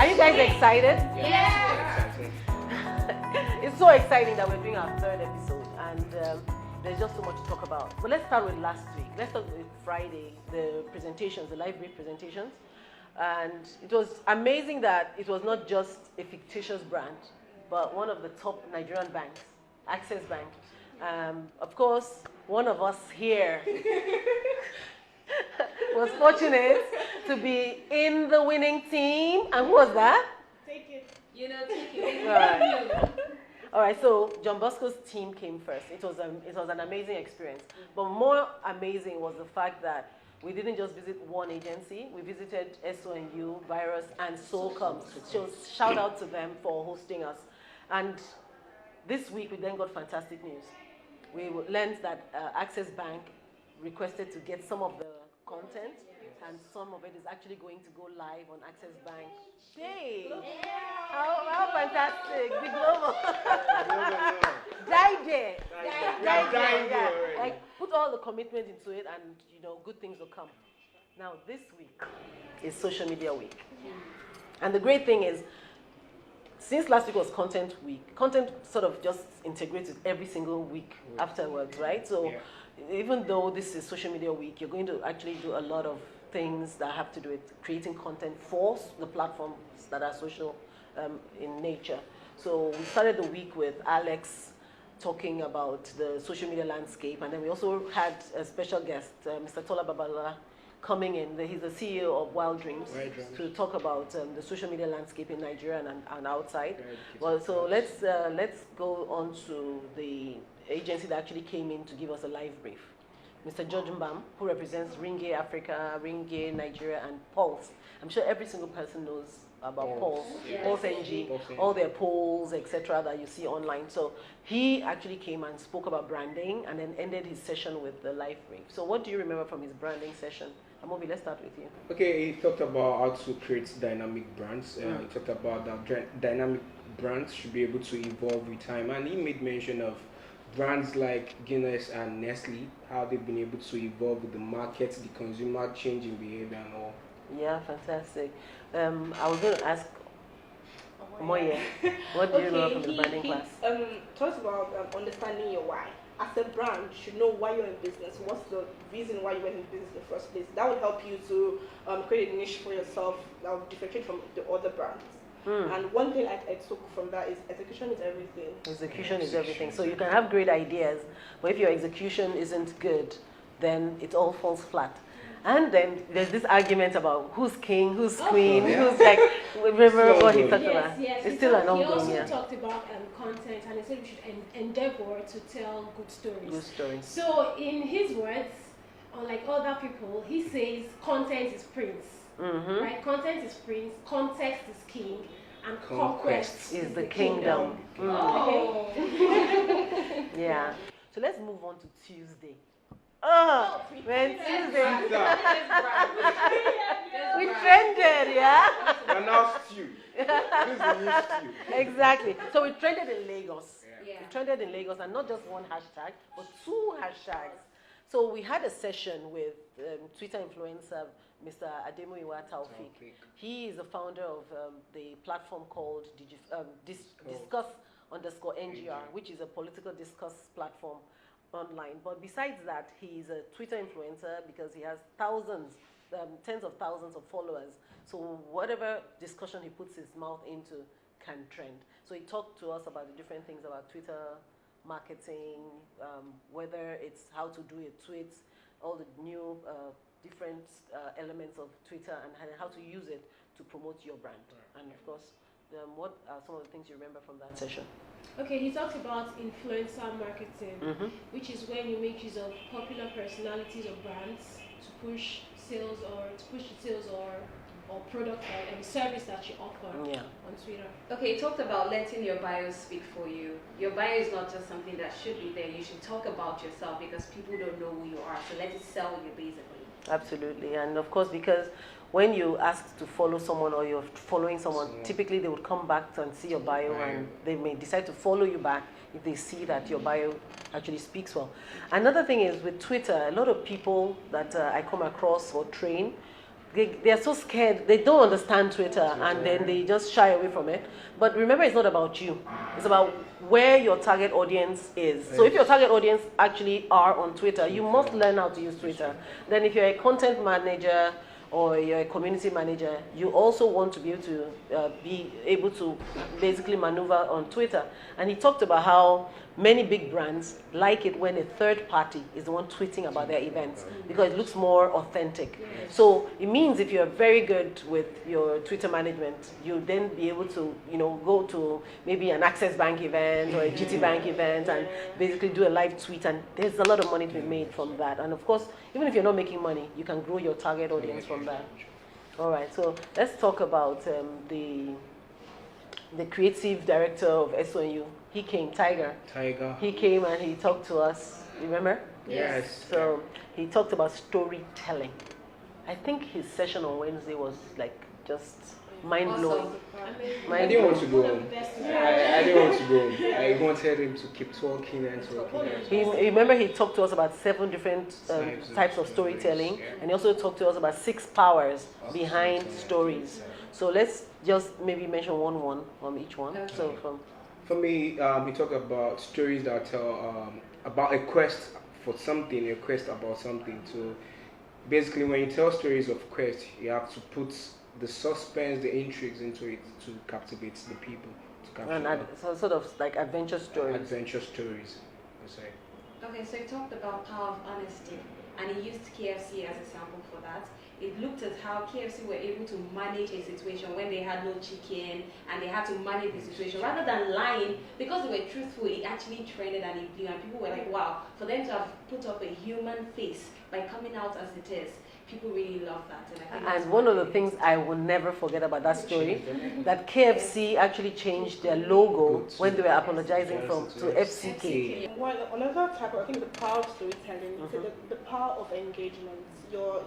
Are you guys excited? Yeah. It's so exciting that we're doing our third episode, and there's just so much to talk about. But let's start with last week. Let's start with Friday, the presentations, the live brief presentations. And it was amazing that it was not just a fictitious brand, but one of the top Nigerian banks, Access Bank. Of course, one of us here was fortunate to be in the winning team. And who was that? Take it. Take it. All right, so John Bosco's team came first. It was an amazing experience. But more amazing was the fact that we didn't just visit one agency. We visited SONU, Virus, and Soulcom. So shout out to them for hosting us. And this week we then got fantastic news. We learned that Access Bank requested to get some of the content, and some of it is actually going to go live on Access Bank Day. How fantastic! The global. Die there. Like, put all the commitment into it, and good things will come. Now this week is social media week, and the great thing is, since last week was content week, content sort of just integrated every single week afterwards, right? So even though this is social media week, you're going to actually do a lot of things that have to do with creating content for the platforms that are social in nature. So we started the week with Alex talking about the social media landscape, and then we also had a special guest, Mr. Tola Babala, coming in. He's the CEO of Wild Dreams, to talk about the social media landscape in Nigeria and outside. Well, so let's go on to the agency that actually came in to give us a live brief. Mr. George Mbam, who represents Ringe Africa, Ringe Nigeria, and Pulse. I'm sure every single person knows about Pulse, Pulse NG, all their polls, etc., that you see online. So he actually came and spoke about branding, and then ended his session with the live brief. So what do you remember from his branding session? Amobi, let's start with you. Okay, he talked about how to create dynamic brands. He talked about that dynamic brands should be able to evolve with time, and he made mention of brands like Guinness and Nestle, how they've been able to evolve with the market, the consumer changing behavior and all. Yeah, fantastic. I was going to ask Moye, what do you know from the branding class? Talks about understanding your why. As a brand, you should know why you're in business. What's the reason why you went in business in the first place? That would help you to create a niche for yourself that will differentiate from the other brands. And one thing I took from that is execution is everything. Execution is everything. So you can have great ideas, but if your execution isn't good, then it all falls flat. And then there's this argument about who's king, who's queen, who's like, remember what he talked about? Yes, it's still an ongoing. He also talked about content, and he said we should endeavor to tell good stories. Good stories. So in his words, unlike other people, he says content is prince. Right? Content is prince, context is king, and conquest is the kingdom. Yeah. So let's move on to Tuesday. Oh, when Tuesday. We trended, yeah? And now stew. This is the new stew. Exactly. So we trended in Lagos. Yeah. We trended in Lagos, and not just one hashtag, but 2 hashtags. So we had a session with Twitter influencer Mr. Ademuyiwa Taufik. He is the founder of the platform called Discuss_NGR, which is a political discourse platform online. But besides that, he's a Twitter influencer because he has thousands, tens of thousands of followers. So whatever discussion he puts his mouth into can trend. So he talked to us about the different things about Twitter marketing, whether it's how to do your tweets, all the new different elements of Twitter, and how to use it to promote your brand. And of course, what are some of the things you remember from that session? Okay, he talked about influencer marketing, which is when you make use of popular personalities or brands to push sales or product or service that you offer on Twitter. Okay, you talked about letting your bio speak for you. Your bio is not just something that should be there. You should talk about yourself because people don't know who you are. So let it sell you basically. Absolutely. And of course, because when you ask to follow someone or you're following someone, typically they would come back and see your bio, and they may decide to follow you back if they see that your bio actually speaks well. Another thing is with Twitter, a lot of people that I come across or train they are so scared. They don't understand Twitter, and then they just shy away from it. But remember, it's not about you. It's about where your target audience is. So if your target audience actually are on Twitter, you must learn how to use Twitter. Then if you're a content manager or you're a community manager, you also want to be able to basically maneuver on Twitter. And he talked about how many big brands like it when a third party is the one tweeting about their events because it looks more authentic. So it means if you're very good with your Twitter management, you'll then be able to, go to maybe an Access Bank event or a GT Bank event and basically do a live tweet, and there's a lot of money to be made from that. And of course, even if you're not making money, you can grow your target audience from that. All right, so let's talk about the creative director of SOU. He came, Tiger. He came and he talked to us. Remember? Yes. So he talked about storytelling. I think his session on Wednesday was like just mind blowing. Awesome. I didn't want to go home. I didn't want to go home. I wanted him to keep talking and talking. Remember, he talked to us about 7 different types of storytelling, and he also talked to us about 6 powers behind stories. So let's just maybe mention one from each one. Okay. So For me, he talked about stories that tell about a quest for something, a quest about something. So basically, when you tell stories of quest, you have to put the suspense, the intrigues into it to captivate the people. so sort of like adventure stories. Adventure stories, I say. Okay, so he talked about power of honesty, and he used KFC as a sample for that. It looked at how KFC were able to manage a situation when they had no chicken and they had to manage the situation. Rather than lying, because they were truthful, it actually trended and it blew, and people were like, wow, for them to have put up a human face by coming out as it is, people really love that. And I think that's And one of the things I will never forget about that story, that KFC actually changed their logo when they were apologizing to FCK. Well, another type of, I think, the power of storytelling, the power of engagement. Your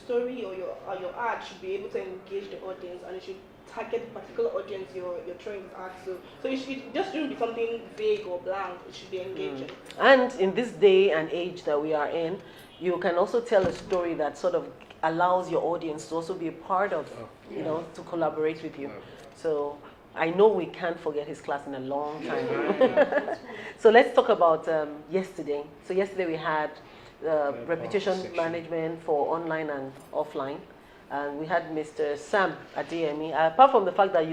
story or your ad should be able to engage the audience, and it should target the particular audience you're trying to add to. So it should just shouldn't be something vague or blank. It should be engaging. And in this day and age that we are in, you can also tell a story that sort of allows your audience to also be a part of, to collaborate with you. So I know we can't forget his class in a long time. So let's talk about yesterday. So yesterday we had reputation management for online and offline. And we had Mr. Sam at DME. Apart from the fact that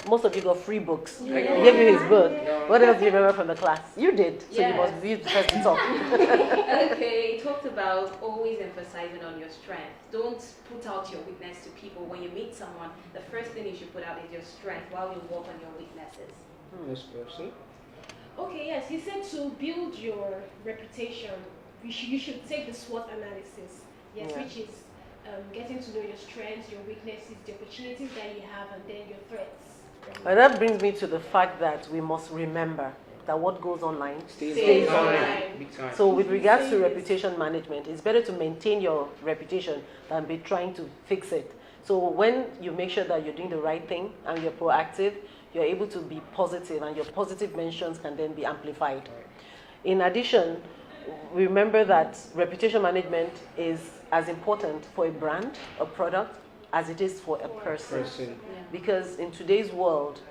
most of you got free books. He gave you his book. What else do you remember from the class? You did. So you must be the first to talk. Okay, he talked about always emphasizing on your strength. Don't put out your weakness to people. When you meet someone, the first thing you should put out is your strength while you work on your weaknesses. This person. Okay, yes, he said to build your reputation, you should take the SWOT analysis. Yes, which is getting to know your strengths, your weaknesses, the opportunities that you have, and then your threats. And that brings me to the fact that we must remember that what goes online stays online. Big time. So with regards to reputation management, it's better to maintain your reputation than be trying to fix it. So when you make sure that you're doing the right thing and you're proactive, you're able to be positive, and your positive mentions can then be amplified. In addition, remember that reputation management is as important for a brand, a product, as it is for a person. Because in today's world,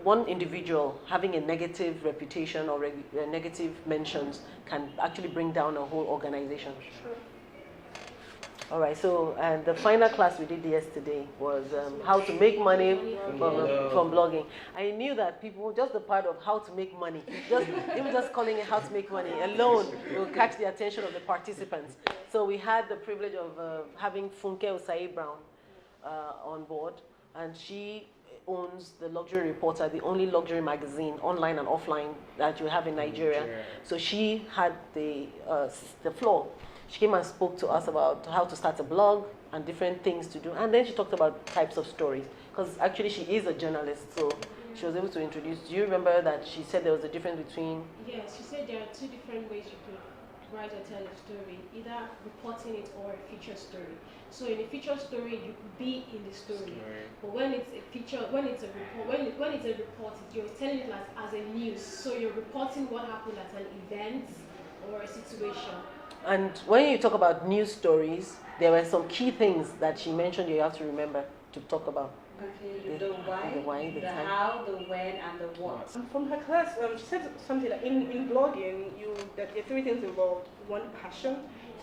one individual having a negative reputation or negative mentions can actually bring down a whole organization. All right, so and the final class we did yesterday was how to make money from blogging. I knew that people, just the part of how to make money, even just calling it how to make money alone will catch the attention of the participants. So we had the privilege of having Funke Osai Brown on board, and she owns the Luxury Reporter, the only luxury magazine, online and offline, that you have in Nigeria. So she had the floor. She came and spoke to us about how to start a blog and different things to do. And then she talked about types of stories. Because actually she is a journalist, so she was able to introduce. Do you remember that she said there was a difference between... Yes, she said there are 2 different ways you could write or tell a story. Either reporting it or a feature story. So in a feature story, you could be in the story. But when it's a feature, when it's a report, you're telling it as a news. So you're reporting what happened at an event or a situation. And when you talk about news stories, there were some key things that she mentioned you have to remember to talk about. Okay, the why, the the time. how, the when, and the what. From her class, she said something like in blogging, that there are three things involved: one, passion;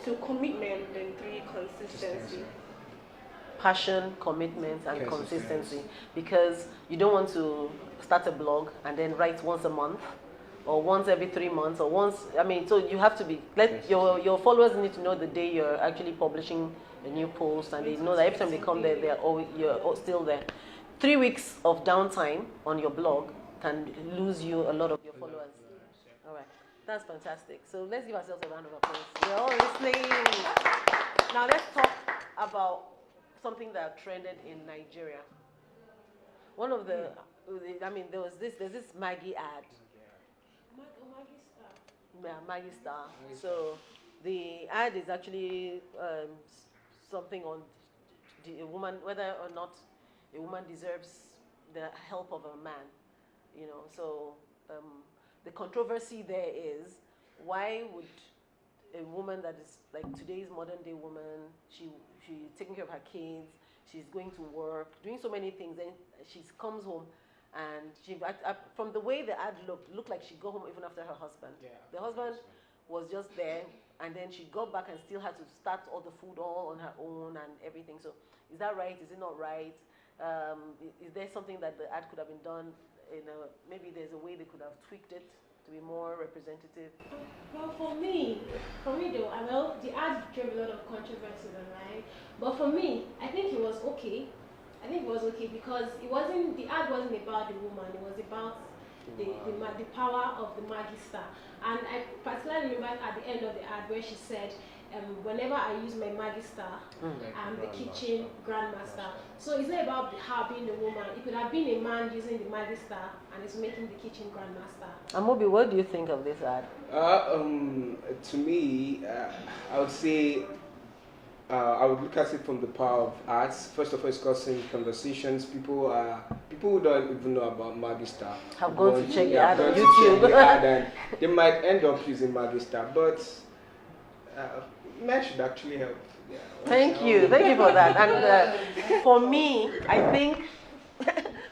two, commitment; and three, consistency. Passion, commitment, and Consistency. consistency. Because you don't want to start a blog and then write once a month, or once every 3 months, or once. I mean, so you have to be. Let your followers need to know the day you're actually publishing a new post, and they know that every time they come there, you're still there. 3 weeks of downtime on your blog can lose you a lot of your followers. All right, that's fantastic. So let's give ourselves a round of applause. We're all listening. Now let's talk about something that trended in Nigeria. One of the, I mean, there's this Maggie ad. Maggie Star. So the ad is actually something on a woman, whether or not a woman deserves the help of a man. So the controversy there is, why would a woman that is like today's modern day woman, she's taking care of her kids, she's going to work, doing so many things, then she comes home and from the way the ad looked like she go home even after her husband. Yeah. The husband was just there, and then she got back and still had to start all the food all on her own and everything. So is that right? Is it not right? Is there something that the ad could have been done maybe there's a way they could have tweaked it to be more representative? Well, for me though, the ad drove a lot of controversy online. But for me, I think it was okay. Because the ad wasn't about the woman. It was about the power of the Maggie Star. And I particularly remember at the end of the ad where she said, whenever I use my Maggie Star, I'm the kitchen grandmaster. So it's not about her being a woman. It could have been a man using the Maggie Star and it's making the kitchen grandmaster. Amobi, what do you think of this ad? To me, I would say I would look at it from the power of arts. First of all, it's causing conversations. People who don't even know about Maggie Star have gone to check the yeah, ad on gone to check the YouTube. ad, and they might end up using Maggie Star, but men should actually help. Yeah. Thank you for that. And for me, I think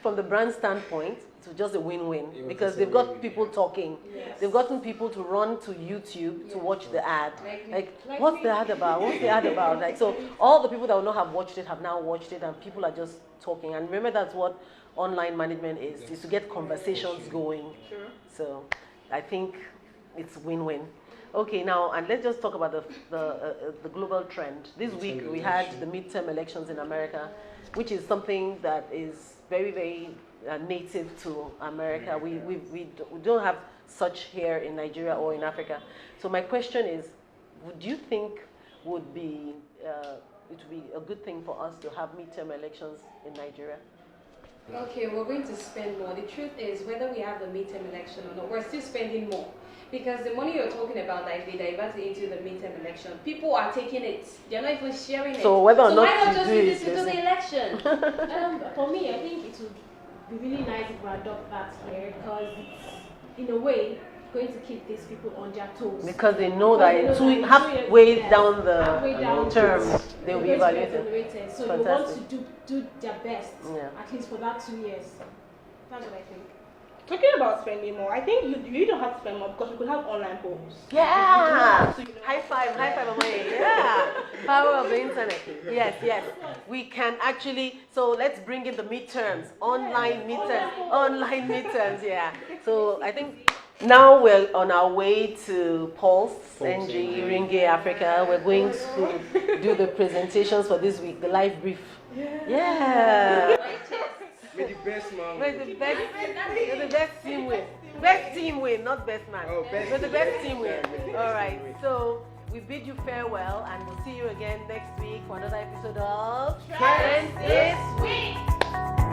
from the brand standpoint, it's just a win-win because they've got people talking. Yes. They've gotten people to run to YouTube to watch the ad. Like, what's the ad about? What's the ad about? Like, so all the people that would not have watched it have now watched it, and people are just talking. And remember, that's what online management is to get conversations going. Sure. So I think it's win-win. Okay, now, and let's just talk about the global trend. This week we had the midterm elections in America, which is something that is very, very native to America. We don't have such here in Nigeria or in Africa. So my question is, would you think it would be a good thing for us to have midterm elections in Nigeria? Okay, we're going to spend more. The truth is, whether we have the midterm election or not, we're still spending more. Because the money you're talking about, like they divert it into the midterm election, people are taking it. They're not even sharing it. So whether or not why not you just do use it, it to the election? For me, I think it would be really nice if we adopt that here, because it's, in a way, going to keep these people on their toes. Because they know that halfway down the term, they'll be evaluated. So they want to do their best, at least for that 2 years. That's what I think. Talking about spending more, I think you don't have to spend more because we could have online polls. Yeah! High five away. Yeah! Power of the internet. Yes. We can actually, so let's bring in the midterms. Online midterms, yeah. So I think now we're on our way to Pulse, NG, Ringe, Africa. We're going to do the presentations for this week, the live brief. Yeah! May the best man May the best team win. Best team win, not best man. Oh, best May the team. best team win. Yeah, All right. So we bid you farewell, and we'll see you again next week for another episode of Trends This Week.